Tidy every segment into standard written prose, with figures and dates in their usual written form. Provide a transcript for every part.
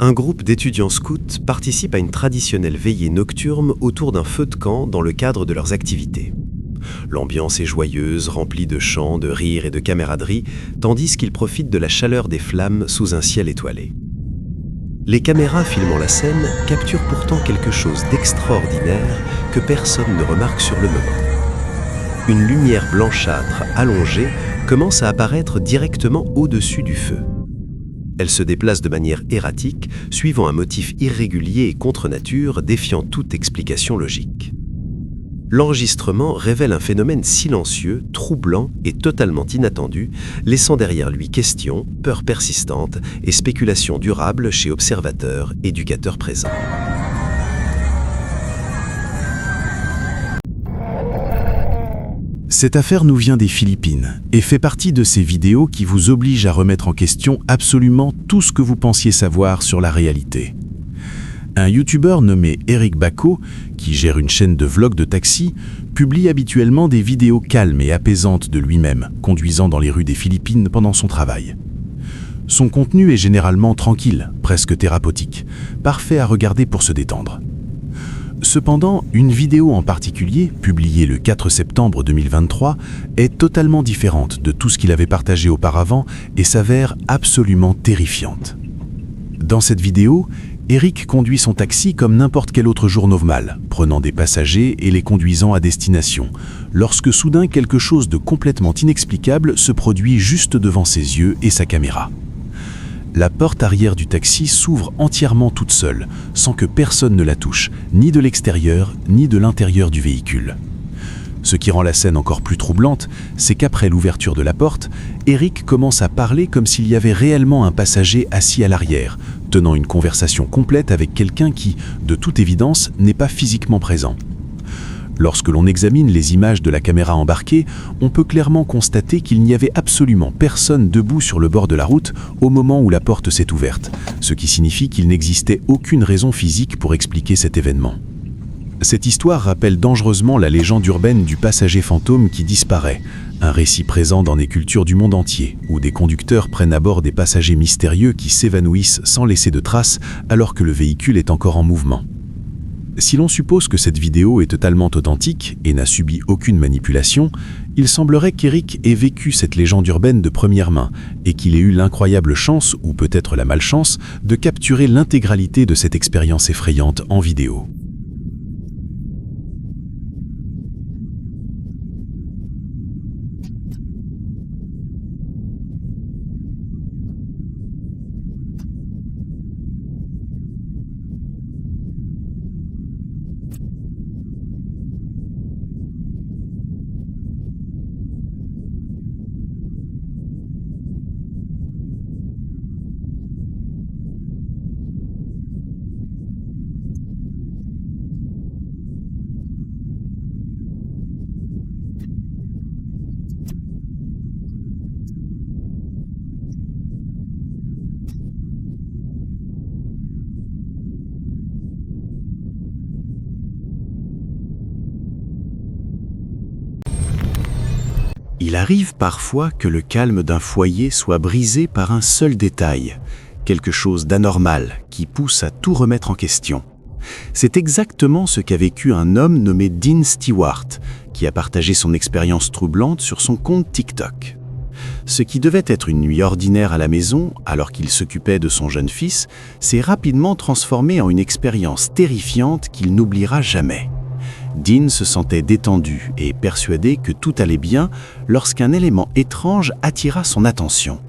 Un groupe d'étudiants scouts participe à une traditionnelle veillée nocturne autour d'un feu de camp dans le cadre de leurs activités. L'ambiance est joyeuse, remplie de chants, de rires et de camaraderie, tandis qu'ils profitent de la chaleur des flammes sous un ciel étoilé. Les caméras filmant la scène capturent pourtant quelque chose d'extraordinaire que personne ne remarque sur le moment. Une lumière blanchâtre allongée commence à apparaître directement au-dessus du feu. Elle se déplace de manière erratique, suivant un motif irrégulier et contre nature, défiant toute explication logique. L'enregistrement révèle un phénomène silencieux, troublant et totalement inattendu, laissant derrière lui questions, peurs persistantes et spéculations durables chez observateurs, éducateurs présents. Cette affaire nous vient des Philippines et fait partie de ces vidéos qui vous obligent à remettre en question absolument tout ce que vous pensiez savoir sur la réalité. Un youtubeur nommé Eric Bacco, qui gère une chaîne de vlogs de taxi, publie habituellement des vidéos calmes et apaisantes de lui-même, conduisant dans les rues des Philippines pendant son travail. Son contenu est généralement tranquille, presque thérapeutique, parfait à regarder pour se détendre. Cependant, une vidéo en particulier, publiée le 4 septembre 2023, est totalement différente de tout ce qu'il avait partagé auparavant et s'avère absolument terrifiante. Dans cette vidéo, Eric conduit son taxi comme n'importe quel autre jour normal, prenant des passagers et les conduisant à destination, lorsque soudain quelque chose de complètement inexplicable se produit juste devant ses yeux et sa caméra. La porte arrière du taxi s'ouvre entièrement toute seule, sans que personne ne la touche, ni de l'extérieur, ni de l'intérieur du véhicule. Ce qui rend la scène encore plus troublante, c'est qu'après l'ouverture de la porte, Eric commence à parler comme s'il y avait réellement un passager assis à l'arrière, tenant une conversation complète avec quelqu'un qui, de toute évidence, n'est pas physiquement présent. Lorsque l'on examine les images de la caméra embarquée, on peut clairement constater qu'il n'y avait absolument personne debout sur le bord de la route au moment où la porte s'est ouverte, ce qui signifie qu'il n'existait aucune raison physique pour expliquer cet événement. Cette histoire rappelle dangereusement la légende urbaine du passager fantôme qui disparaît, un récit présent dans des cultures du monde entier, où des conducteurs prennent à bord des passagers mystérieux qui s'évanouissent sans laisser de traces alors que le véhicule est encore en mouvement. Si l'on suppose que cette vidéo est totalement authentique et n'a subi aucune manipulation, il semblerait qu'Eric ait vécu cette légende urbaine de première main et qu'il ait eu l'incroyable chance, ou peut-être la malchance, de capturer l'intégralité de cette expérience effrayante en vidéo. Il arrive parfois que le calme d'un foyer soit brisé par un seul détail, quelque chose d'anormal qui pousse à tout remettre en question. C'est exactement ce qu'a vécu un homme nommé Dean Stewart, qui a partagé son expérience troublante sur son compte TikTok. Ce qui devait être une nuit ordinaire à la maison, alors qu'il s'occupait de son jeune fils, s'est rapidement transformé en une expérience terrifiante qu'il n'oubliera jamais. Dean se sentait détendu et persuadé que tout allait bien lorsqu'un élément étrange attira son attention.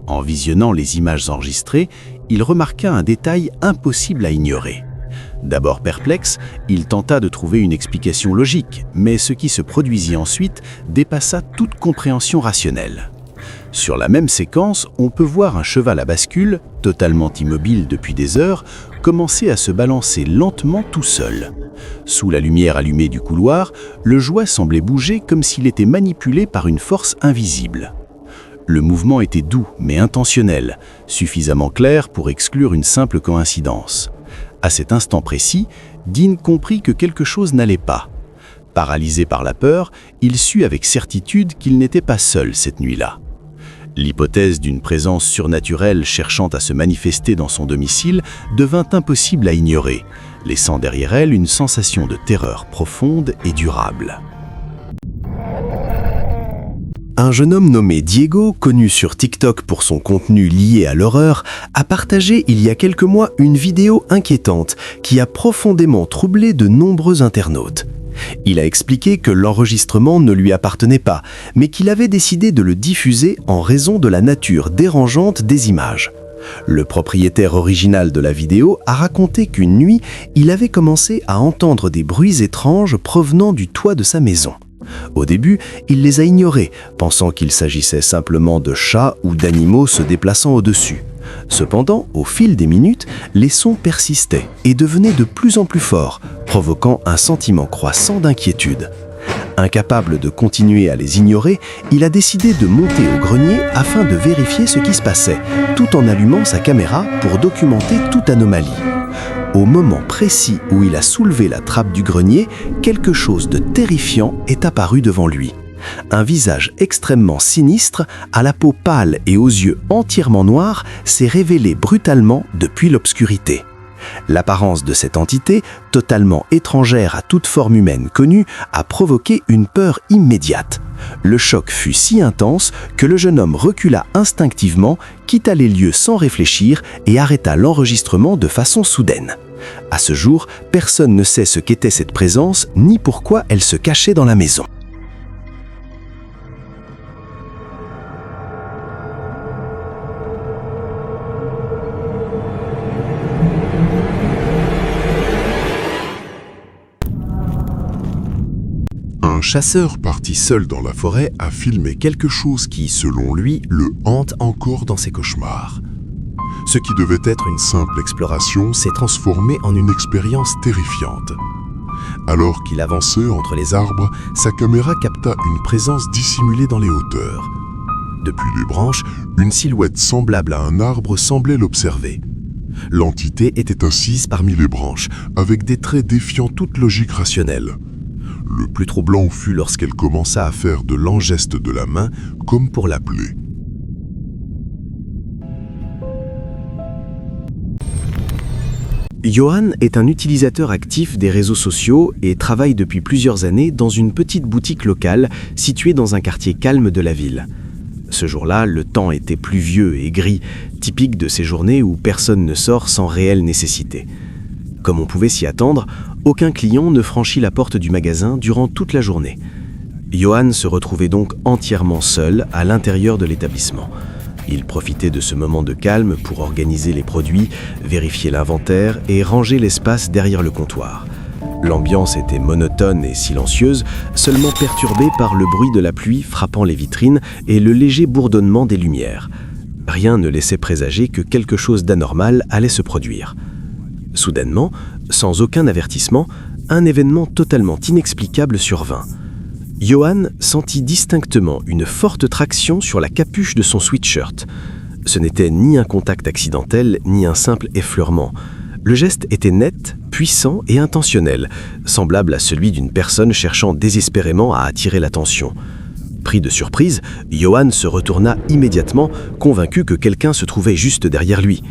En visionnant les images enregistrées, il remarqua un détail impossible à ignorer. D'abord perplexe, il tenta de trouver une explication logique, mais ce qui se produisit ensuite dépassa toute compréhension rationnelle. Sur la même séquence, on peut voir un cheval à bascule, totalement immobile depuis des heures, commencer à se balancer lentement tout seul. Sous la lumière allumée du couloir, le jouet semblait bouger comme s'il était manipulé par une force invisible. Le mouvement était doux mais intentionnel, suffisamment clair pour exclure une simple coïncidence. À cet instant précis, Dean comprit que quelque chose n'allait pas. Paralysé par la peur, il sut avec certitude qu'il n'était pas seul cette nuit-là. L'hypothèse d'une présence surnaturelle cherchant à se manifester dans son domicile devint impossible à ignorer, laissant derrière elle une sensation de terreur profonde et durable. Un jeune homme nommé Diego, connu sur TikTok pour son contenu lié à l'horreur, a partagé il y a quelques mois une vidéo inquiétante qui a profondément troublé de nombreux internautes. Il a expliqué que l'enregistrement ne lui appartenait pas, mais qu'il avait décidé de le diffuser en raison de la nature dérangeante des images. Le propriétaire original de la vidéo a raconté qu'une nuit, il avait commencé à entendre des bruits étranges provenant du toit de sa maison. Au début, il les a ignorés, pensant qu'il s'agissait simplement de chats ou d'animaux se déplaçant au-dessus. Cependant, au fil des minutes, les sons persistaient et devenaient de plus en plus forts, provoquant un sentiment croissant d'inquiétude. Incapable de continuer à les ignorer, il a décidé de monter au grenier afin de vérifier ce qui se passait, tout en allumant sa caméra pour documenter toute anomalie. Au moment précis où il a soulevé la trappe du grenier, quelque chose de terrifiant est apparu devant lui. Un visage extrêmement sinistre, à la peau pâle et aux yeux entièrement noirs, s'est révélé brutalement depuis l'obscurité. L'apparence de cette entité, totalement étrangère à toute forme humaine connue, a provoqué une peur immédiate. Le choc fut si intense que le jeune homme recula instinctivement, quitta les lieux sans réfléchir et arrêta l'enregistrement de façon soudaine. À ce jour, personne ne sait ce qu'était cette présence ni pourquoi elle se cachait dans la maison. Un chasseur parti seul dans la forêt a filmé quelque chose qui, selon lui, le hante encore dans ses cauchemars. Ce qui devait être une simple exploration s'est transformé en une expérience terrifiante. Alors qu'il avançait entre les arbres, sa caméra capta une présence dissimulée dans les hauteurs. Depuis les branches, une silhouette semblable à un arbre semblait l'observer. L'entité était assise parmi les branches, avec des traits défiant toute logique rationnelle. Le plus troublant fut lorsqu'elle commença à faire de lents gestes de la main, comme pour l'appeler. Johan est un utilisateur actif des réseaux sociaux et travaille depuis plusieurs années dans une petite boutique locale située dans un quartier calme de la ville. Ce jour-là, le temps était pluvieux et gris, typique de ces journées où personne ne sort sans réelle nécessité. Comme on pouvait s'y attendre, aucun client ne franchit la porte du magasin durant toute la journée. Johan se retrouvait donc entièrement seul à l'intérieur de l'établissement. Il profitait de ce moment de calme pour organiser les produits, vérifier l'inventaire et ranger l'espace derrière le comptoir. L'ambiance était monotone et silencieuse, seulement perturbée par le bruit de la pluie frappant les vitrines et le léger bourdonnement des lumières. Rien ne laissait présager que quelque chose d'anormal allait se produire. Soudainement, sans aucun avertissement, un événement totalement inexplicable survint. Johan sentit distinctement une forte traction sur la capuche de son sweatshirt. Ce n'était ni un contact accidentel, ni un simple effleurement. Le geste était net, puissant et intentionnel, semblable à celui d'une personne cherchant désespérément à attirer l'attention. Pris de surprise, Johan se retourna immédiatement, convaincu que quelqu'un se trouvait juste derrière lui.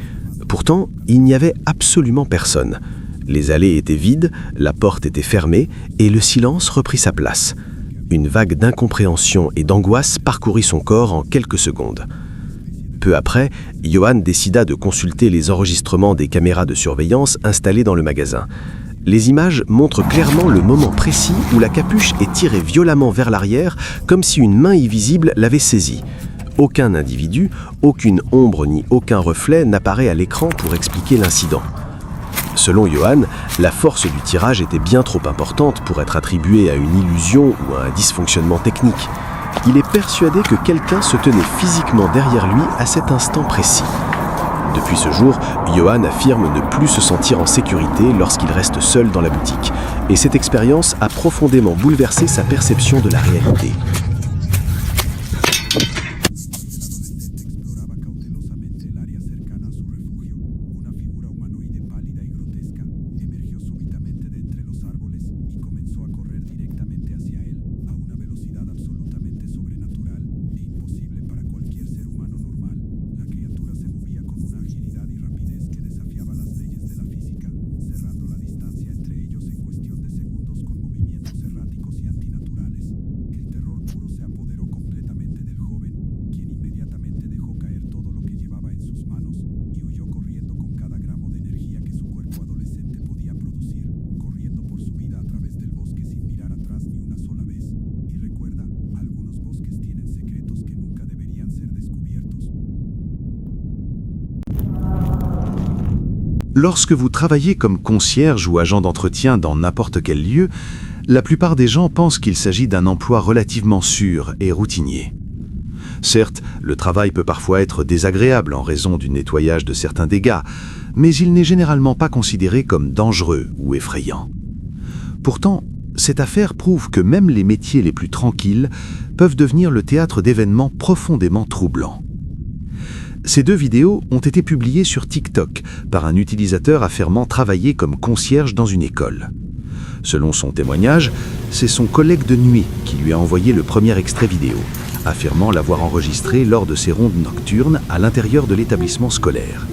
Pourtant, il n'y avait absolument personne. Les allées étaient vides, la porte était fermée et le silence reprit sa place. Une vague d'incompréhension et d'angoisse parcourut son corps en quelques secondes. Peu après, Johan décida de consulter les enregistrements des caméras de surveillance installées dans le magasin. Les images montrent clairement le moment précis où la capuche est tirée violemment vers l'arrière, comme si une main invisible l'avait saisie. Aucun individu, aucune ombre ni aucun reflet n'apparaît à l'écran pour expliquer l'incident. Selon Johan, la force du tirage était bien trop importante pour être attribuée à une illusion ou à un dysfonctionnement technique. Il est persuadé que quelqu'un se tenait physiquement derrière lui à cet instant précis. Depuis ce jour, Johan affirme ne plus se sentir en sécurité lorsqu'il reste seul dans la boutique. Et cette expérience a profondément bouleversé sa perception de la réalité. Lorsque vous travaillez comme concierge ou agent d'entretien dans n'importe quel lieu, la plupart des gens pensent qu'il s'agit d'un emploi relativement sûr et routinier. Certes, le travail peut parfois être désagréable en raison du nettoyage de certains dégâts, mais il n'est généralement pas considéré comme dangereux ou effrayant. Pourtant, cette affaire prouve que même les métiers les plus tranquilles peuvent devenir le théâtre d'événements profondément troublants. Ces 2 vidéos ont été publiées sur TikTok par un utilisateur affirmant travailler comme concierge dans une école. Selon son témoignage, c'est son collègue de nuit qui lui a envoyé le premier extrait vidéo, affirmant l'avoir enregistré lors de ses rondes nocturnes à l'intérieur de l'établissement scolaire.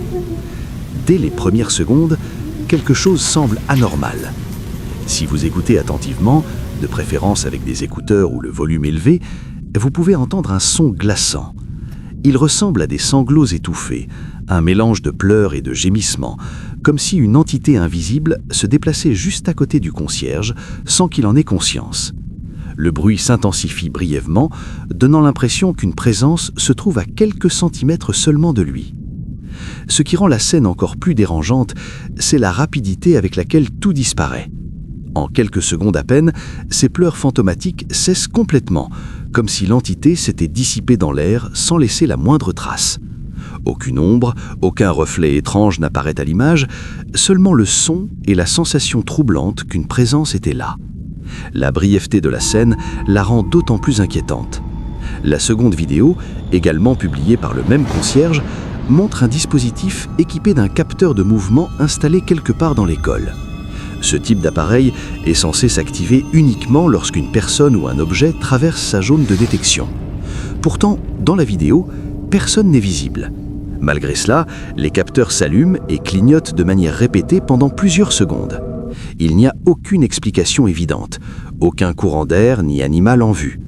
Dès les premières secondes, quelque chose semble anormal. Si vous écoutez attentivement, de préférence avec des écouteurs ou le volume élevé, vous pouvez entendre un son glaçant. Il ressemble à des sanglots étouffés, un mélange de pleurs et de gémissements, comme si une entité invisible se déplaçait juste à côté du concierge sans qu'il en ait conscience. Le bruit s'intensifie brièvement, donnant l'impression qu'une présence se trouve à quelques centimètres seulement de lui. Ce qui rend la scène encore plus dérangeante, c'est la rapidité avec laquelle tout disparaît. En quelques secondes à peine, ces pleurs fantomatiques cessent complètement, comme si l'entité s'était dissipée dans l'air sans laisser la moindre trace. Aucune ombre, aucun reflet étrange n'apparaît à l'image, seulement le son et la sensation troublante qu'une présence était là. La brièveté de la scène la rend d'autant plus inquiétante. La seconde vidéo, également publiée par le même concierge, montre un dispositif équipé d'un capteur de mouvement installé quelque part dans l'école. Ce type d'appareil est censé s'activer uniquement lorsqu'une personne ou un objet traverse sa zone de détection. Pourtant, dans la vidéo, personne n'est visible. Malgré cela, les capteurs s'allument et clignotent de manière répétée pendant plusieurs secondes. Il n'y a aucune explication évidente, aucun courant d'air ni animal en vue.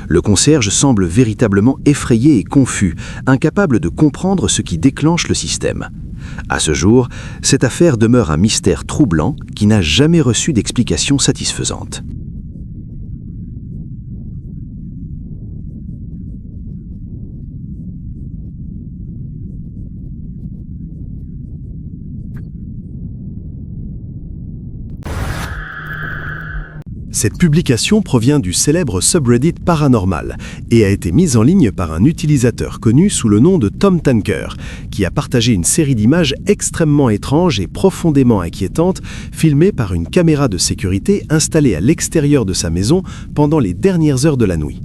Le concierge semble véritablement effrayé et confus, incapable de comprendre ce qui déclenche le système. À ce jour, cette affaire demeure un mystère troublant qui n'a jamais reçu d'explication satisfaisante. Cette publication provient du célèbre subreddit Paranormal et a été mise en ligne par un utilisateur connu sous le nom de Tom Tanker, qui a partagé une série d'images extrêmement étranges et profondément inquiétantes filmées par une caméra de sécurité installée à l'extérieur de sa maison pendant les dernières heures de la nuit.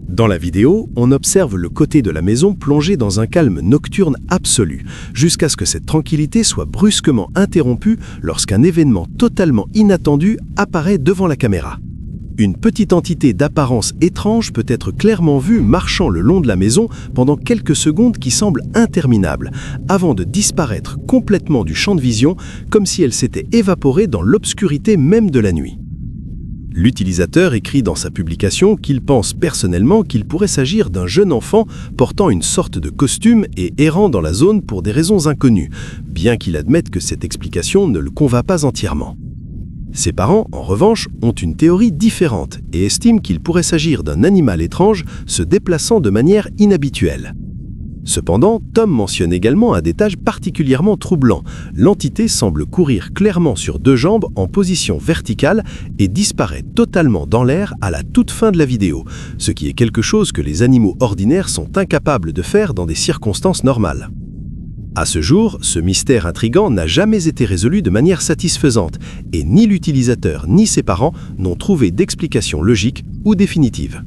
Dans la vidéo, on observe le côté de la maison plongé dans un calme nocturne absolu, jusqu'à ce que cette tranquillité soit brusquement interrompue lorsqu'un événement totalement inattendu apparaît devant la caméra. Une petite entité d'apparence étrange peut être clairement vue marchant le long de la maison pendant quelques secondes qui semblent interminables, avant de disparaître complètement du champ de vision, comme si elle s'était évaporée dans l'obscurité même de la nuit. L'utilisateur écrit dans sa publication qu'il pense personnellement qu'il pourrait s'agir d'un jeune enfant portant une sorte de costume et errant dans la zone pour des raisons inconnues, bien qu'il admette que cette explication ne le convainc pas entièrement. Ses parents, en revanche, ont une théorie différente et estiment qu'il pourrait s'agir d'un animal étrange se déplaçant de manière inhabituelle. Cependant, Tom mentionne également un détail particulièrement troublant. L'entité semble courir clairement sur 2 jambes en position verticale et disparaît totalement dans l'air à la toute fin de la vidéo, ce qui est quelque chose que les animaux ordinaires sont incapables de faire dans des circonstances normales. À ce jour, ce mystère intrigant n'a jamais été résolu de manière satisfaisante et ni l'utilisateur ni ses parents n'ont trouvé d'explication logique ou définitive.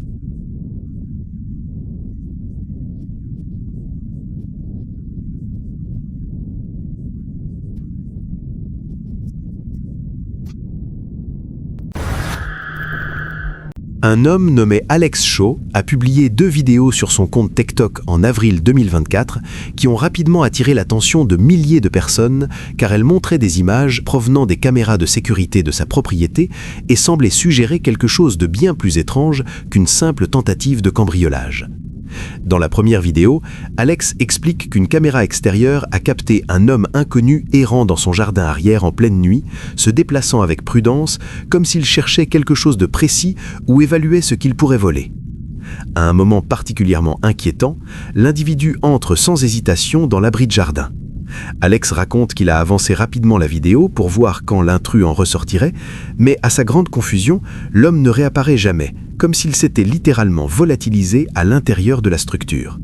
Un homme nommé Alex Shaw a publié 2 vidéos sur son compte TikTok en avril 2024 qui ont rapidement attiré l'attention de milliers de personnes car elles montraient des images provenant des caméras de sécurité de sa propriété et semblaient suggérer quelque chose de bien plus étrange qu'une simple tentative de cambriolage. Dans la première vidéo, Alex explique qu'une caméra extérieure a capté un homme inconnu errant dans son jardin arrière en pleine nuit, se déplaçant avec prudence, comme s'il cherchait quelque chose de précis ou évaluait ce qu'il pourrait voler. À un moment particulièrement inquiétant, l'individu entre sans hésitation dans l'abri de jardin. Alex raconte qu'il a avancé rapidement la vidéo pour voir quand l'intrus en ressortirait, mais à sa grande confusion, l'homme ne réapparaît jamais, comme s'il s'était littéralement volatilisé à l'intérieur de la structure.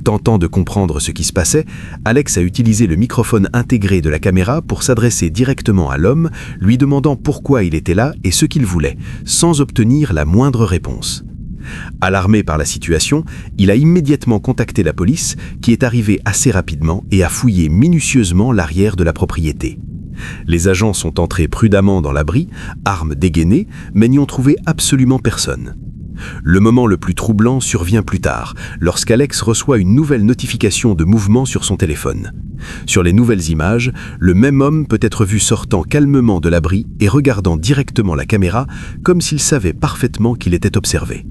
Tentant de comprendre ce qui se passait, Alex a utilisé le microphone intégré de la caméra pour s'adresser directement à l'homme, lui demandant pourquoi il était là et ce qu'il voulait, sans obtenir la moindre réponse. Alarmé par la situation, il a immédiatement contacté la police, qui est arrivée assez rapidement et a fouillé minutieusement l'arrière de la propriété. Les agents sont entrés prudemment dans l'abri, armes dégainées, mais n'y ont trouvé absolument personne. Le moment le plus troublant survient plus tard, lorsqu'Alex reçoit une nouvelle notification de mouvement sur son téléphone. Sur les nouvelles images, le même homme peut être vu sortant calmement de l'abri et regardant directement la caméra, comme s'il savait parfaitement qu'il était observé.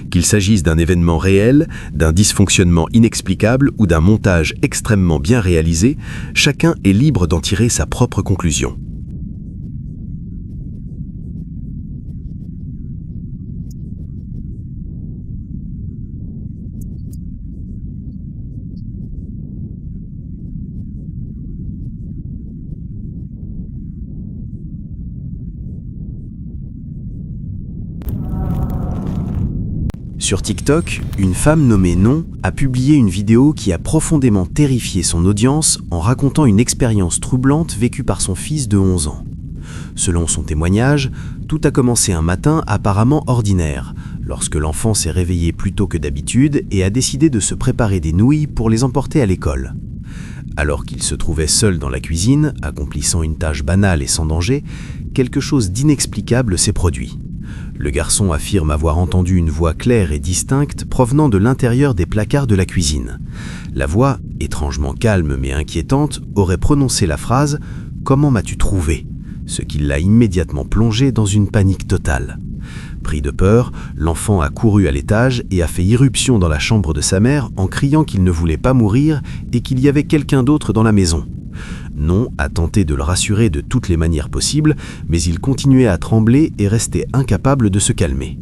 Qu'il s'agisse d'un événement réel, d'un dysfonctionnement inexplicable ou d'un montage extrêmement bien réalisé, chacun est libre d'en tirer sa propre conclusion. Sur TikTok, une femme nommée Non a publié une vidéo qui a profondément terrifié son audience en racontant une expérience troublante vécue par son fils de 11 ans. Selon son témoignage, tout a commencé un matin apparemment ordinaire, lorsque l'enfant s'est réveillé plus tôt que d'habitude et a décidé de se préparer des nouilles pour les emporter à l'école. Alors qu'il se trouvait seul dans la cuisine, accomplissant une tâche banale et sans danger, quelque chose d'inexplicable s'est produit. Le garçon affirme avoir entendu une voix claire et distincte provenant de l'intérieur des placards de la cuisine. La voix, étrangement calme mais inquiétante, aurait prononcé la phrase « Comment m'as-tu trouvé ?», ce qui l'a immédiatement plongé dans une panique totale. Pris de peur, l'enfant a couru à l'étage et a fait irruption dans la chambre de sa mère en criant qu'il ne voulait pas mourir et qu'il y avait quelqu'un d'autre dans la maison. Non a tenté de le rassurer de toutes les manières possibles, mais il continuait à trembler et restait incapable de se calmer.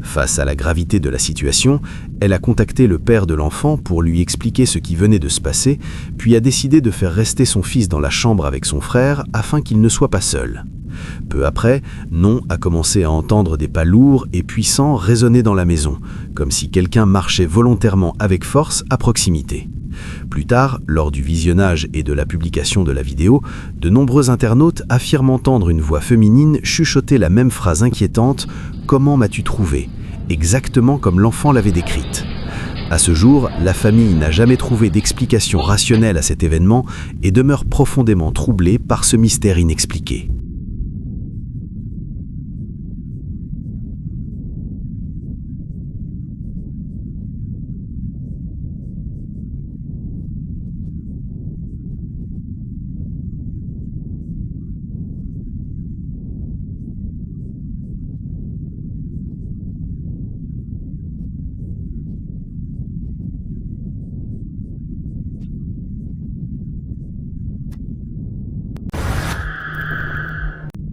Face à la gravité de la situation, elle a contacté le père de l'enfant pour lui expliquer ce qui venait de se passer, puis a décidé de faire rester son fils dans la chambre avec son frère afin qu'il ne soit pas seul. Peu après, Non a commencé à entendre des pas lourds et puissants résonner dans la maison, comme si quelqu'un marchait volontairement avec force à proximité. Plus tard, lors du visionnage et de la publication de la vidéo, de nombreux internautes affirment entendre une voix féminine chuchoter la même phrase inquiétante « Comment m'as-tu trouvé ?», exactement comme l'enfant l'avait décrite. À ce jour, la famille n'a jamais trouvé d'explication rationnelle à cet événement et demeure profondément troublée par ce mystère inexpliqué.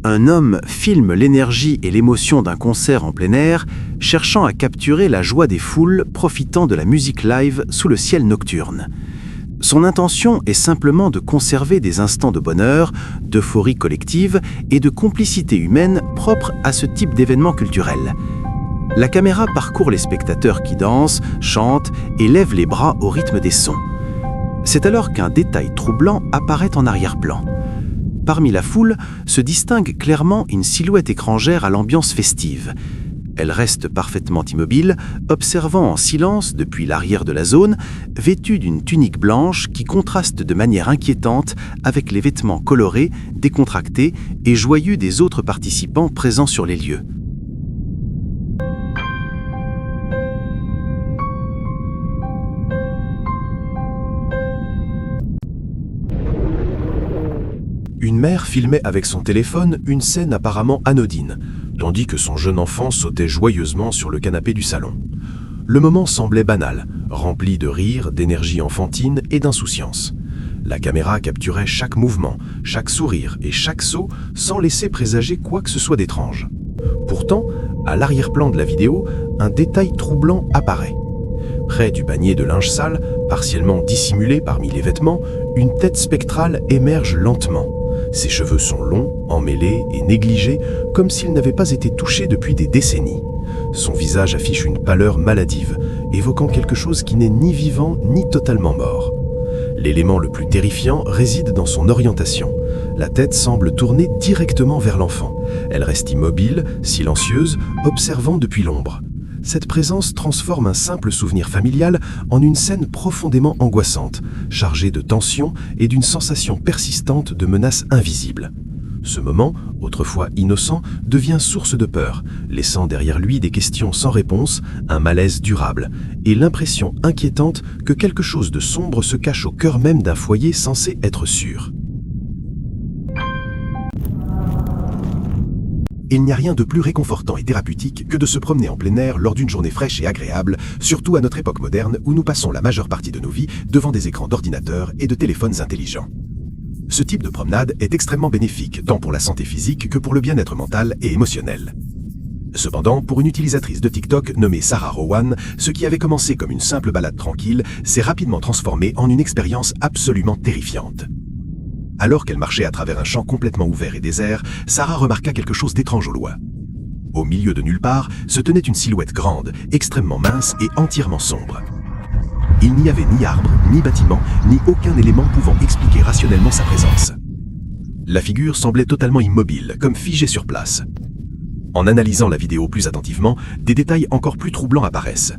Un homme filme l'énergie et l'émotion d'un concert en plein air, cherchant à capturer la joie des foules profitant de la musique live sous le ciel nocturne. Son intention est simplement de conserver des instants de bonheur, d'euphorie collective et de complicité humaine propres à ce type d'événement culturel. La caméra parcourt les spectateurs qui dansent, chantent et lèvent les bras au rythme des sons. C'est alors qu'un détail troublant apparaît en arrière-plan. Parmi la foule se distingue clairement une silhouette étrangère à l'ambiance festive. Elle reste parfaitement immobile, observant en silence depuis l'arrière de la zone, vêtue d'une tunique blanche qui contraste de manière inquiétante avec les vêtements colorés, décontractés et joyeux des autres participants présents sur les lieux. Une mère filmait avec son téléphone une scène apparemment anodine, tandis que son jeune enfant sautait joyeusement sur le canapé du salon. Le moment semblait banal, rempli de rire, d'énergie enfantine et d'insouciance. La caméra capturait chaque mouvement, chaque sourire et chaque saut sans laisser présager quoi que ce soit d'étrange. Pourtant, à l'arrière-plan de la vidéo, un détail troublant apparaît. Près du panier de linge sale, partiellement dissimulé parmi les vêtements, une tête spectrale émerge lentement. Ses cheveux sont longs, emmêlés et négligés, comme s'ils n'avaient pas été touchés depuis des décennies. Son visage affiche une pâleur maladive, évoquant quelque chose qui n'est ni vivant ni totalement mort. L'élément le plus terrifiant réside dans son orientation. La tête semble tourner directement vers l'enfant. Elle reste immobile, silencieuse, observant depuis l'ombre. Cette présence transforme un simple souvenir familial en une scène profondément angoissante, chargée de tension et d'une sensation persistante de menace invisible. Ce moment, autrefois innocent, devient source de peur, laissant derrière lui des questions sans réponse, un malaise durable, et l'impression inquiétante que quelque chose de sombre se cache au cœur même d'un foyer censé être sûr. Il n'y a rien de plus réconfortant et thérapeutique que de se promener en plein air lors d'une journée fraîche et agréable, surtout à notre époque moderne où nous passons la majeure partie de nos vies devant des écrans d'ordinateurs et de téléphones intelligents. Ce type de promenade est extrêmement bénéfique, tant pour la santé physique que pour le bien-être mental et émotionnel. Cependant, pour une utilisatrice de TikTok nommée Sarah Rowan, ce qui avait commencé comme une simple balade tranquille s'est rapidement transformé en une expérience absolument terrifiante. Alors qu'elle marchait à travers un champ complètement ouvert et désert, Sarah remarqua quelque chose d'étrange au loin. Au milieu de nulle part se tenait une silhouette grande, extrêmement mince et entièrement sombre. Il n'y avait ni arbre, ni bâtiment, ni aucun élément pouvant expliquer rationnellement sa présence. La figure semblait totalement immobile, comme figée sur place. En analysant la vidéo plus attentivement, des détails encore plus troublants apparaissent.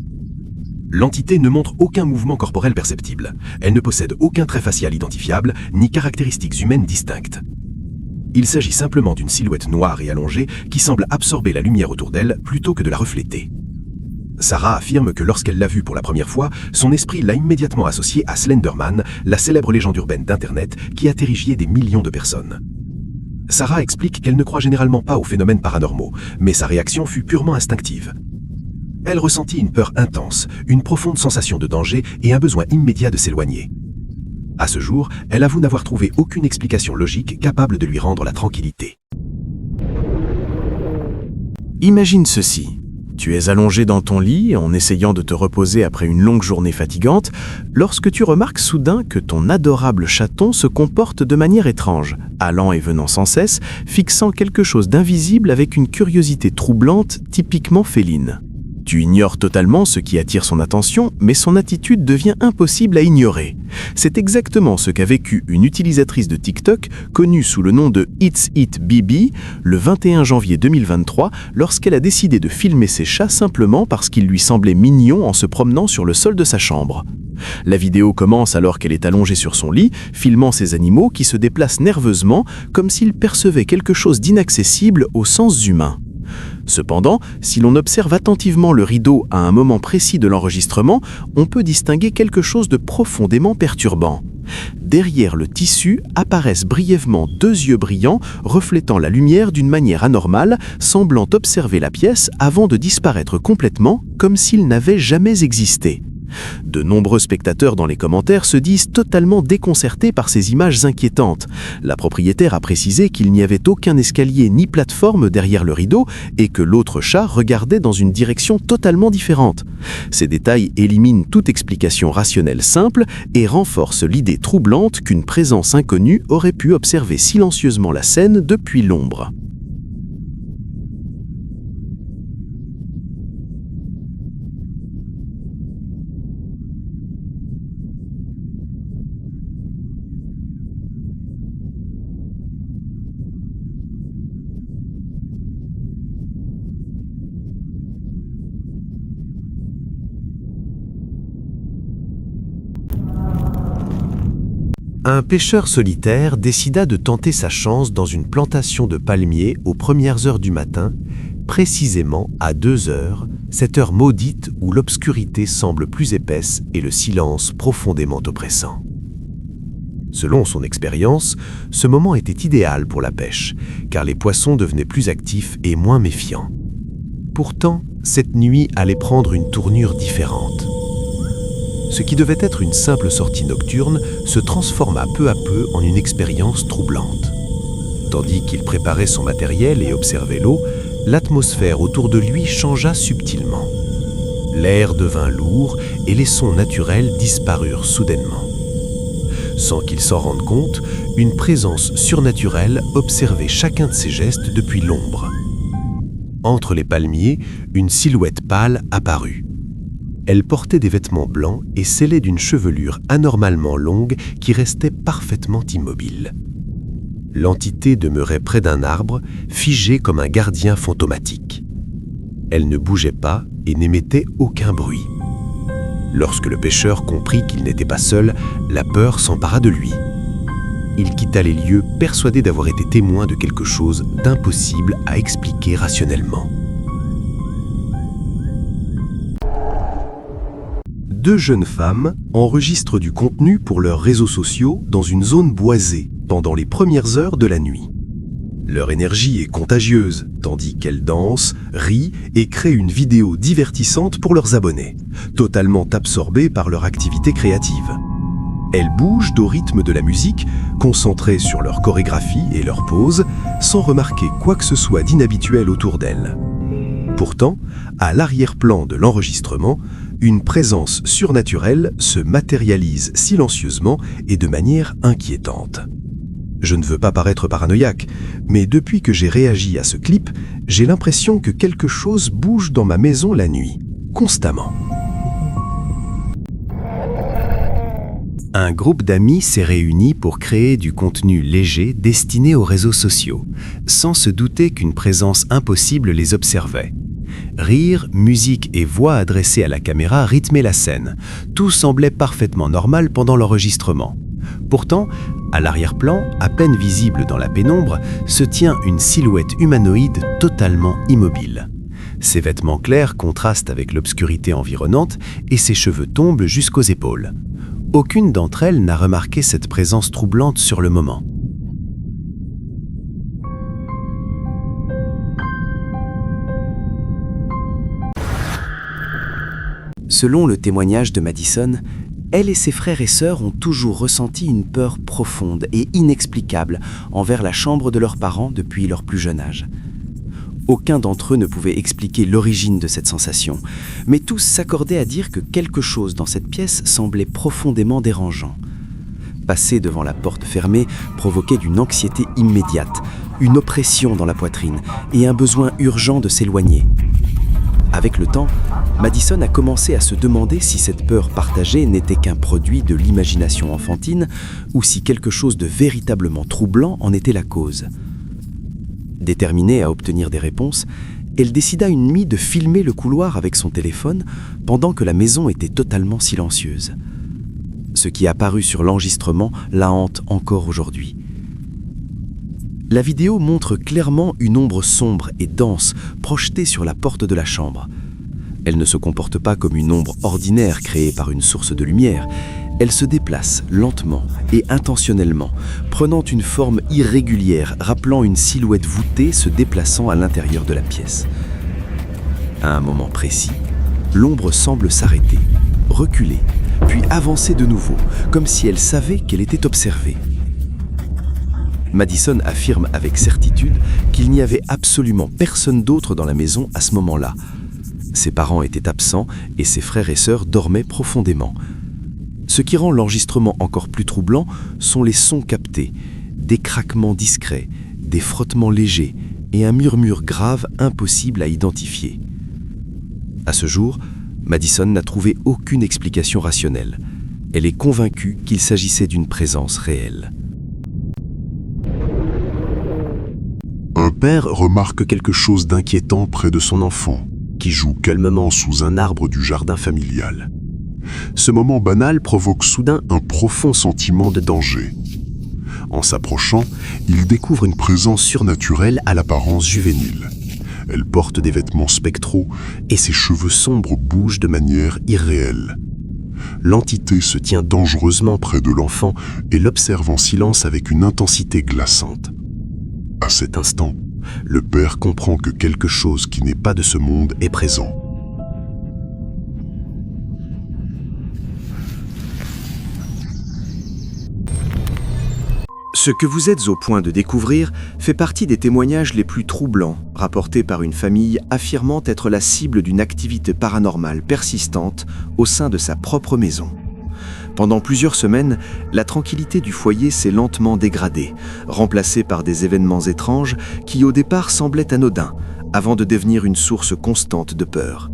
L'entité ne montre aucun mouvement corporel perceptible. Elle ne possède aucun trait facial identifiable, ni caractéristiques humaines distinctes. Il s'agit simplement d'une silhouette noire et allongée qui semble absorber la lumière autour d'elle plutôt que de la refléter. Sarah affirme que lorsqu'elle l'a vue pour la première fois, son esprit l'a immédiatement associée à Slenderman, la célèbre légende urbaine d'Internet qui a terrifié des millions de personnes. Sarah explique qu'elle ne croit généralement pas aux phénomènes paranormaux, mais sa réaction fut purement instinctive. Elle ressentit une peur intense, une profonde sensation de danger et un besoin immédiat de s'éloigner. À ce jour, elle avoue n'avoir trouvé aucune explication logique capable de lui rendre la tranquillité. Imagine ceci. Tu es allongé dans ton lit en essayant de te reposer après une longue journée fatigante, lorsque tu remarques soudain que ton adorable chaton se comporte de manière étrange, allant et venant sans cesse, fixant quelque chose d'invisible avec une curiosité troublante typiquement féline. Tu ignores totalement ce qui attire son attention, mais son attitude devient impossible à ignorer. C'est exactement ce qu'a vécu une utilisatrice de TikTok, connue sous le nom de It's It Bibi, le 21 janvier 2023, lorsqu'elle a décidé de filmer ses chats simplement parce qu'ils lui semblaient mignons en se promenant sur le sol de sa chambre. La vidéo commence alors qu'elle est allongée sur son lit, filmant ces animaux qui se déplacent nerveusement, comme s'ils percevaient quelque chose d'inaccessible aux sens humains. Cependant, si l'on observe attentivement le rideau à un moment précis de l'enregistrement, on peut distinguer quelque chose de profondément perturbant. Derrière le tissu apparaissent brièvement deux yeux brillants reflétant la lumière d'une manière anormale, semblant observer la pièce avant de disparaître complètement, comme s'ils n'avaient jamais existé. De nombreux spectateurs dans les commentaires se disent totalement déconcertés par ces images inquiétantes. La propriétaire a précisé qu'il n'y avait aucun escalier ni plateforme derrière le rideau et que l'autre chat regardait dans une direction totalement différente. Ces détails éliminent toute explication rationnelle simple et renforcent l'idée troublante qu'une présence inconnue aurait pu observer silencieusement la scène depuis l'ombre. Un pêcheur solitaire décida de tenter sa chance dans une plantation de palmiers aux premières heures du matin, précisément à 2 heures, cette heure maudite où l'obscurité semble plus épaisse et le silence profondément oppressant. Selon son expérience, ce moment était idéal pour la pêche, car les poissons devenaient plus actifs et moins méfiants. Pourtant, cette nuit allait prendre une tournure différente. Ce qui devait être une simple sortie nocturne se transforma peu à peu en une expérience troublante. Tandis qu'il préparait son matériel et observait l'eau, l'atmosphère autour de lui changea subtilement. L'air devint lourd et les sons naturels disparurent soudainement. Sans qu'il s'en rende compte, une présence surnaturelle observait chacun de ses gestes depuis l'ombre. Entre les palmiers, une silhouette pâle apparut. Elle portait des vêtements blancs et scellée d'une chevelure anormalement longue qui restait parfaitement immobile. L'entité demeurait près d'un arbre, figée comme un gardien fantomatique. Elle ne bougeait pas et n'émettait aucun bruit. Lorsque le pêcheur comprit qu'il n'était pas seul, la peur s'empara de lui. Il quitta les lieux persuadé d'avoir été témoin de quelque chose d'impossible à expliquer rationnellement. Deux jeunes femmes enregistrent du contenu pour leurs réseaux sociaux dans une zone boisée pendant les premières heures de la nuit. Leur énergie est contagieuse, tandis qu'elles dansent, rient et créent une vidéo divertissante pour leurs abonnés, totalement absorbés par leur activité créative. Elles bougent au rythme de la musique, concentrées sur leur chorégraphie et leur pose, sans remarquer quoi que ce soit d'inhabituel autour d'elles. Pourtant, à l'arrière-plan de l'enregistrement, une présence surnaturelle se matérialise silencieusement et de manière inquiétante. Je ne veux pas paraître paranoïaque, mais depuis que j'ai réagi à ce clip, j'ai l'impression que quelque chose bouge dans ma maison la nuit, constamment. Un groupe d'amis s'est réuni pour créer du contenu léger destiné aux réseaux sociaux, sans se douter qu'une présence impossible les observait. Rire, musique et voix adressées à la caméra rythmaient la scène. Tout semblait parfaitement normal pendant l'enregistrement. Pourtant, à l'arrière-plan, à peine visible dans la pénombre, se tient une silhouette humanoïde totalement immobile. Ses vêtements clairs contrastent avec l'obscurité environnante et ses cheveux tombent jusqu'aux épaules. Aucune d'entre elles n'a remarqué cette présence troublante sur le moment. Selon le témoignage de Madison, elle et ses frères et sœurs ont toujours ressenti une peur profonde et inexplicable envers la chambre de leurs parents depuis leur plus jeune âge. Aucun d'entre eux ne pouvait expliquer l'origine de cette sensation, mais tous s'accordaient à dire que quelque chose dans cette pièce semblait profondément dérangeant. Passer devant la porte fermée provoquait une anxiété immédiate, une oppression dans la poitrine et un besoin urgent de s'éloigner. Avec le temps, Madison a commencé à se demander si cette peur partagée n'était qu'un produit de l'imagination enfantine ou si quelque chose de véritablement troublant en était la cause. Déterminée à obtenir des réponses, elle décida une nuit de filmer le couloir avec son téléphone pendant que la maison était totalement silencieuse. Ce qui est apparu sur l'enregistrement la hante encore aujourd'hui. La vidéo montre clairement une ombre sombre et dense projetée sur la porte de la chambre. Elle ne se comporte pas comme une ombre ordinaire créée par une source de lumière. Elle se déplace lentement et intentionnellement, prenant une forme irrégulière, rappelant une silhouette voûtée se déplaçant à l'intérieur de la pièce. À un moment précis, l'ombre semble s'arrêter, reculer, puis avancer de nouveau, comme si elle savait qu'elle était observée. Madison affirme avec certitude qu'il n'y avait absolument personne d'autre dans la maison à ce moment-là. Ses parents étaient absents et ses frères et sœurs dormaient profondément. Ce qui rend l'enregistrement encore plus troublant sont les sons captés, des craquements discrets, des frottements légers et un murmure grave impossible à identifier. À ce jour, Madison n'a trouvé aucune explication rationnelle. Elle est convaincue qu'il s'agissait d'une présence réelle. Un père remarque quelque chose d'inquiétant près de son enfant, qui joue calmement sous un arbre du jardin familial. Ce moment banal provoque soudain un profond sentiment de danger. En s'approchant, il découvre une présence surnaturelle à l'apparence juvénile. Elle porte des vêtements spectraux et ses cheveux sombres bougent de manière irréelle. L'entité se tient dangereusement près de l'enfant et l'observe en silence avec une intensité glaçante. À cet instant, le père comprend que quelque chose qui n'est pas de ce monde est présent. Ce que vous êtes au point de découvrir fait partie des témoignages les plus troublants rapportés par une famille affirmant être la cible d'une activité paranormale persistante au sein de sa propre maison. Pendant plusieurs semaines, la tranquillité du foyer s'est lentement dégradée, remplacée par des événements étranges qui au départ semblaient anodins, avant de devenir une source constante de peur.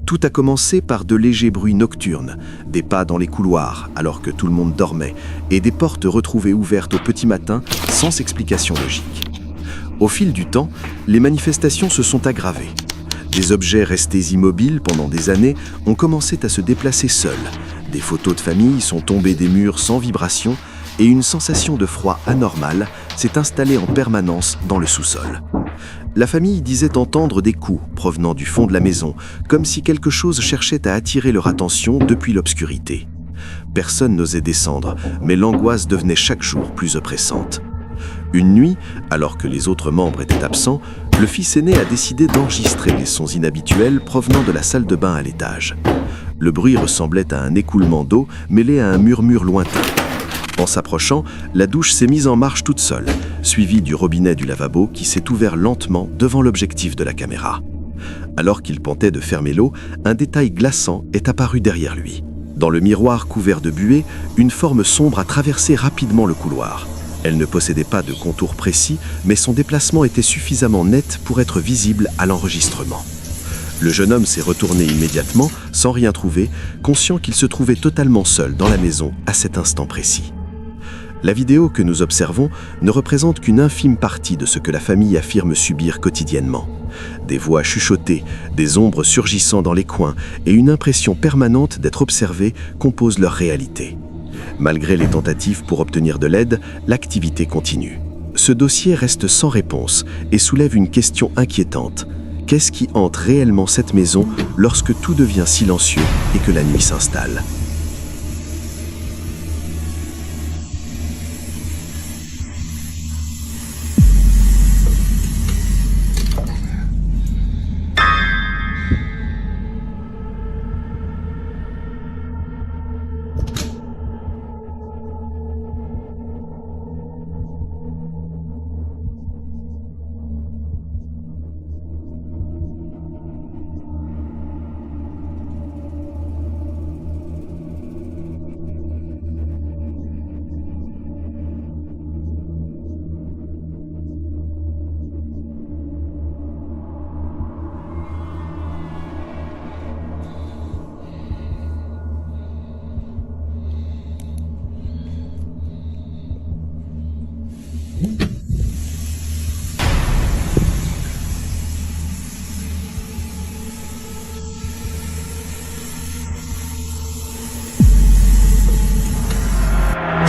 Tout a commencé par de légers bruits nocturnes, des pas dans les couloirs alors que tout le monde dormait, et des portes retrouvées ouvertes au petit matin sans explication logique. Au fil du temps, les manifestations se sont aggravées. Des objets restés immobiles pendant des années ont commencé à se déplacer seuls. Des photos de famille sont tombées des murs sans vibration et une sensation de froid anormal s'est installée en permanence dans le sous-sol. La famille disait entendre des coups provenant du fond de la maison, comme si quelque chose cherchait à attirer leur attention depuis l'obscurité. Personne n'osait descendre, mais l'angoisse devenait chaque jour plus oppressante. Une nuit, alors que les autres membres étaient absents, le fils aîné a décidé d'enregistrer les sons inhabituels provenant de la salle de bain à l'étage. Le bruit ressemblait à un écoulement d'eau mêlé à un murmure lointain. En s'approchant, la douche s'est mise en marche toute seule, suivie du robinet du lavabo qui s'est ouvert lentement devant l'objectif de la caméra. Alors qu'il tentait de fermer l'eau, un détail glaçant est apparu derrière lui. Dans le miroir couvert de buée, une forme sombre a traversé rapidement le couloir. Elle ne possédait pas de contour précis, mais son déplacement était suffisamment net pour être visible à l'enregistrement. Le jeune homme s'est retourné immédiatement, sans rien trouver, conscient qu'il se trouvait totalement seul dans la maison à cet instant précis. La vidéo que nous observons ne représente qu'une infime partie de ce que la famille affirme subir quotidiennement. Des voix chuchotées, des ombres surgissant dans les coins et une impression permanente d'être observée composent leur réalité. Malgré les tentatives pour obtenir de l'aide, l'activité continue. Ce dossier reste sans réponse et soulève une question inquiétante. Qu'est-ce qui hante réellement cette maison lorsque tout devient silencieux et que la nuit s'installe ?